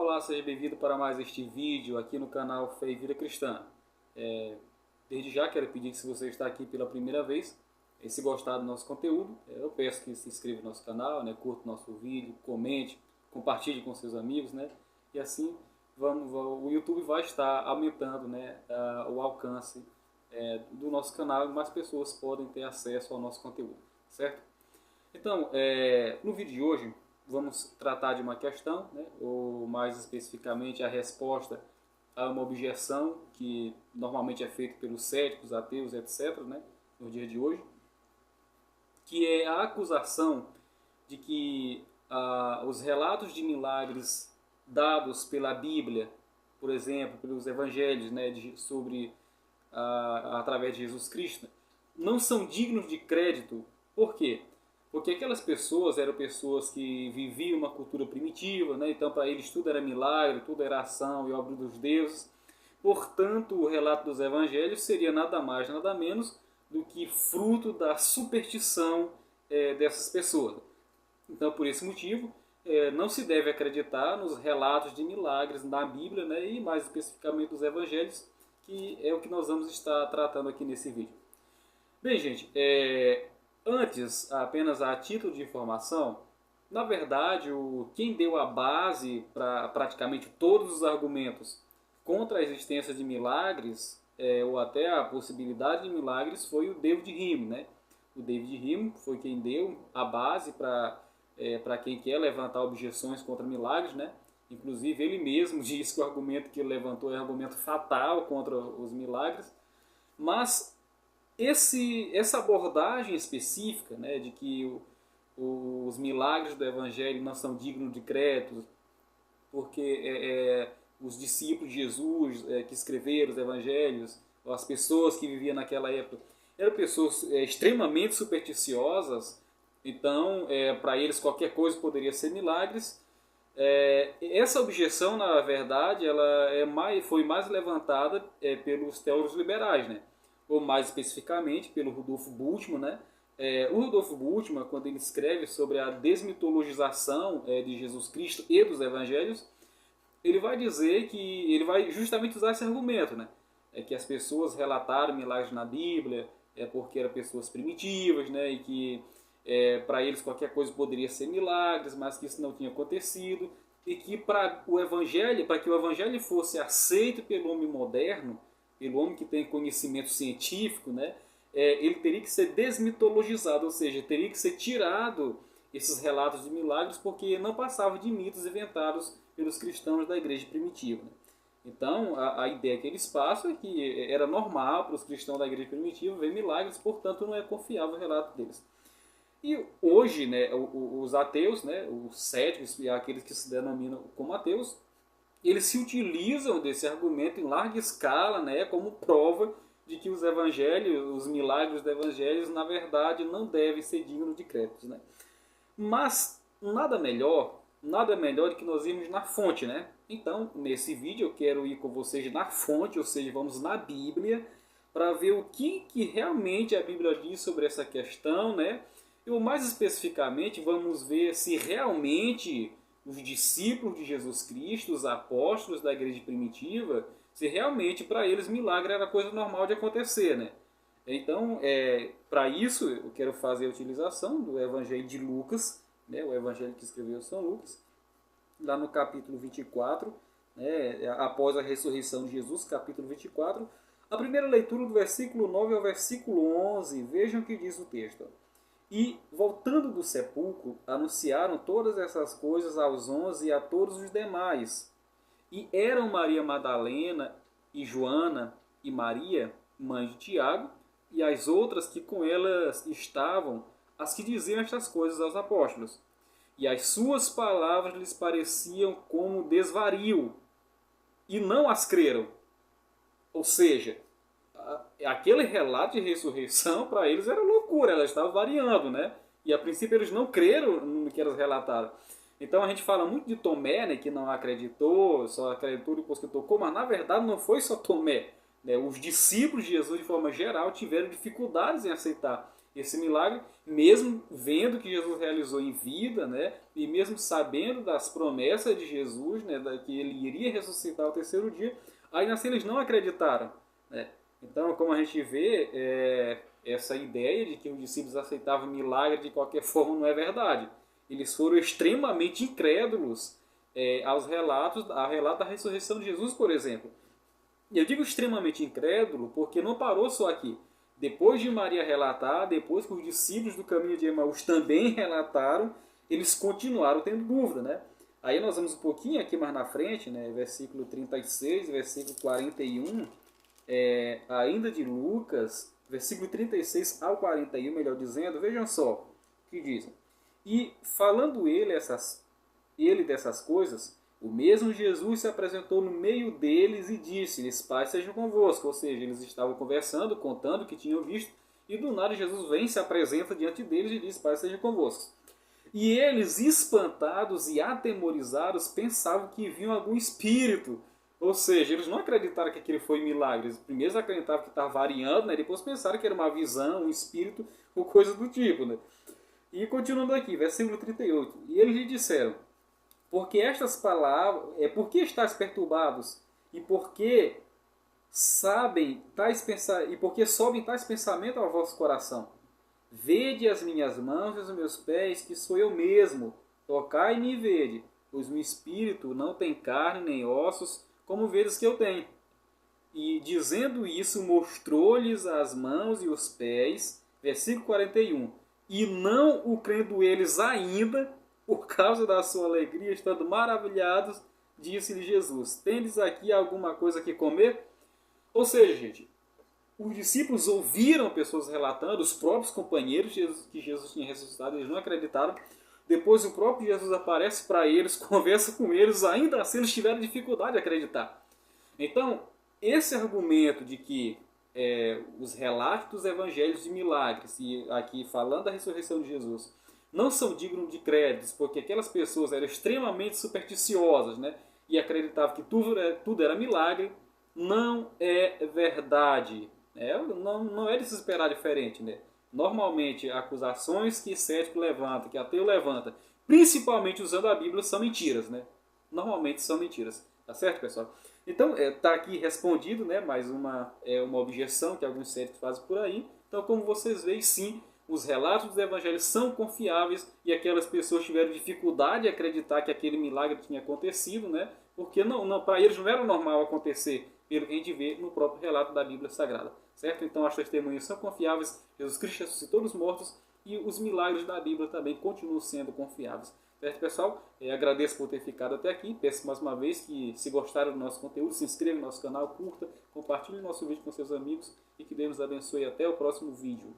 Olá, seja bem-vindo para mais este vídeo aqui no canal Fé e Vida Cristã. Desde já quero pedir que, se você está aqui pela primeira vez, se gostar do nosso conteúdo, eu peço que se inscreva no nosso canal, curta o nosso vídeo, comente, compartilhe com seus amigos, e assim o YouTube vai estar aumentando, o alcance do nosso canal e mais pessoas podem ter acesso ao nosso conteúdo, certo? Então, no vídeo de hoje, vamos tratar de uma questão, ou mais especificamente a resposta a uma objeção que normalmente é feita pelos céticos, ateus, etc., no dia de hoje, que é a acusação de que os relatos de milagres dados pela Bíblia, por exemplo, pelos evangelhos, através de Jesus Cristo, não são dignos de crédito. Por quê? Porque aquelas pessoas eram pessoas que viviam uma cultura primitiva, então para eles tudo era milagre, tudo era ação e obra dos deuses. Portanto, o relato dos evangelhos seria nada mais, nada menos do que fruto da superstição dessas pessoas. Então, por esse motivo, não se deve acreditar nos relatos de milagres na Bíblia, e mais especificamente dos evangelhos, que é o que nós vamos estar tratando aqui nesse vídeo. Bem, gente, antes, apenas a título de informação, na verdade, quem deu a base para praticamente todos os argumentos contra a existência de milagres, ou até a possibilidade de milagres, foi o David Hume. O David Hume foi quem deu a base para quem quer levantar objeções contra milagres. Inclusive, ele mesmo diz que o argumento que ele levantou é um argumento fatal contra os milagres. Mas essa abordagem específica, de que os milagres do Evangelho não são dignos de crédito, porque os discípulos de Jesus que escreveram os Evangelhos, ou as pessoas que viviam naquela época, eram pessoas extremamente supersticiosas, então para eles qualquer coisa poderia ser milagres. Essa objeção, na verdade, ela foi mais levantada pelos teólogos liberais, ou mais especificamente pelo Rudolf Bultmann. O Rudolf Bultmann, quando ele escreve sobre a desmitologização de Jesus Cristo e dos Evangelhos, ele vai dizer que ele vai justamente usar esse argumento, que as pessoas relataram milagres na Bíblia porque eram pessoas primitivas, e que para eles qualquer coisa poderia ser milagres, mas que isso não tinha acontecido, e que para que o Evangelho fosse aceito pelo homem moderno, pelo homem que tem conhecimento científico, ele teria que ser desmitologizado, ou seja, teria que ser tirado esses relatos de milagres, porque não passavam de mitos inventados pelos cristãos da igreja primitiva. Então, a ideia que eles passam é que era normal para os cristãos da igreja primitiva ver milagres, portanto não é confiável o relato deles. E hoje, os ateus, os céticos e aqueles que se denominam como ateus, eles se utilizam desse argumento em larga escala, como prova de que os evangelhos, os milagres dos evangelhos, na verdade, não devem ser dignos de crédito. Mas nada melhor do que nós irmos na fonte. Então, nesse vídeo eu quero ir com vocês na fonte, ou seja, vamos na Bíblia, para ver o que realmente a Bíblia diz sobre essa questão, E mais especificamente, vamos ver se realmente os discípulos de Jesus Cristo, os apóstolos da igreja primitiva, se realmente para eles milagre era coisa normal de acontecer. Então, para isso, eu quero fazer a utilização do Evangelho de Lucas, o Evangelho que escreveu São Lucas, lá no capítulo 24, após a ressurreição de Jesus, capítulo 24, a primeira leitura do versículo 9 ao versículo 11, vejam o que diz o texto. E, voltando do sepulcro, anunciaram todas essas coisas aos 11 e a todos os demais. E eram Maria Madalena e Joana e Maria, mãe de Tiago, e as outras que com elas estavam, as que diziam estas coisas aos apóstolos. E as suas palavras lhes pareciam como desvario, e não as creram. Ou seja, aquele relato de ressurreição para eles era loucura, ela estava variando, E a princípio eles não creram no que elas relataram. Então a gente fala muito de Tomé, que não acreditou, só acreditou depois que tocou, mas na verdade não foi só Tomé. Os discípulos de Jesus, de forma geral, tiveram dificuldades em aceitar esse milagre, mesmo vendo que Jesus realizou em vida, né, e mesmo sabendo das promessas de Jesus, né, que ele iria ressuscitar ao terceiro dia, ainda assim eles não acreditaram, né? Então, como a gente vê, essa ideia de que os discípulos aceitavam milagre de qualquer forma não é verdade. Eles foram extremamente incrédulos ao relato da ressurreição de Jesus, por exemplo. E eu digo extremamente incrédulo porque não parou só aqui. Depois de Maria relatar, depois que os discípulos do caminho de Emaús também relataram, eles continuaram tendo dúvida, né? Aí nós vamos um pouquinho aqui mais na frente, né? Versículo 36, versículo 41, ainda de Lucas, versículo 36 ao 41, melhor dizendo, vejam só o que dizem. E falando ele dessas coisas, o mesmo Jesus se apresentou no meio deles e disse-lhes, paz seja convosco. Ou seja, eles estavam conversando, contando o que tinham visto, e do nada Jesus vem, se apresenta diante deles e diz, paz seja convosco. E eles, espantados e atemorizados, pensavam que viam algum espírito. Ou seja, eles não acreditaram que aquilo foi milagre. Eles primeiro acreditavam que estava variando, né? Depois pensaram que era uma visão, um espírito ou coisa do tipo, né? E continuando aqui, versículo 38. E eles lhe disseram, porque estas palavras, por que estáis perturbados? E por que sobem tais pensamentos ao vosso coração? Vede as minhas mãos e os meus pés, que sou eu mesmo. Tocai-me e vede, pois meu espírito não tem carne nem ossos, como vedes que eu tenho. E dizendo isso, mostrou-lhes as mãos e os pés, versículo 41. E não o crendo eles ainda, por causa da sua alegria, estando maravilhados, disse-lhe Jesus, tendes aqui alguma coisa que comer? Ou seja, gente, os discípulos ouviram pessoas relatando, os próprios companheiros que Jesus tinha ressuscitado, eles não acreditaram. Depois o próprio Jesus aparece para eles, conversa com eles, ainda assim eles tiveram dificuldade de acreditar. Então, esse argumento de que os relatos dos evangelhos de milagres, e aqui falando da ressurreição de Jesus, não são dignos de créditos, porque aquelas pessoas eram extremamente supersticiosas, né? E acreditavam que tudo era milagre, não é verdade. Não é de se esperar diferente, né? Normalmente, acusações que cético levanta, que ateu levanta, principalmente usando a Bíblia, são mentiras, né? Normalmente são mentiras. Tá certo, pessoal? Então, tá aqui respondido, né? Mais uma objeção que alguns céticos fazem por aí. Então, como vocês veem, sim, os relatos dos evangelhos são confiáveis e aquelas pessoas tiveram dificuldade de acreditar que aquele milagre tinha acontecido, né? Porque para eles não era normal acontecer, pelo que a gente vê no próprio relato da Bíblia Sagrada. Certo? Então as testemunhas são confiáveis, Jesus Cristo ressuscitou dos mortos e os milagres da Bíblia também continuam sendo confiáveis. Certo, pessoal? Agradeço por ter ficado até aqui. Peço mais uma vez que, se gostaram do nosso conteúdo, se inscreva no nosso canal, curta, compartilhe o nosso vídeo com seus amigos e que Deus nos abençoe. Até o próximo vídeo.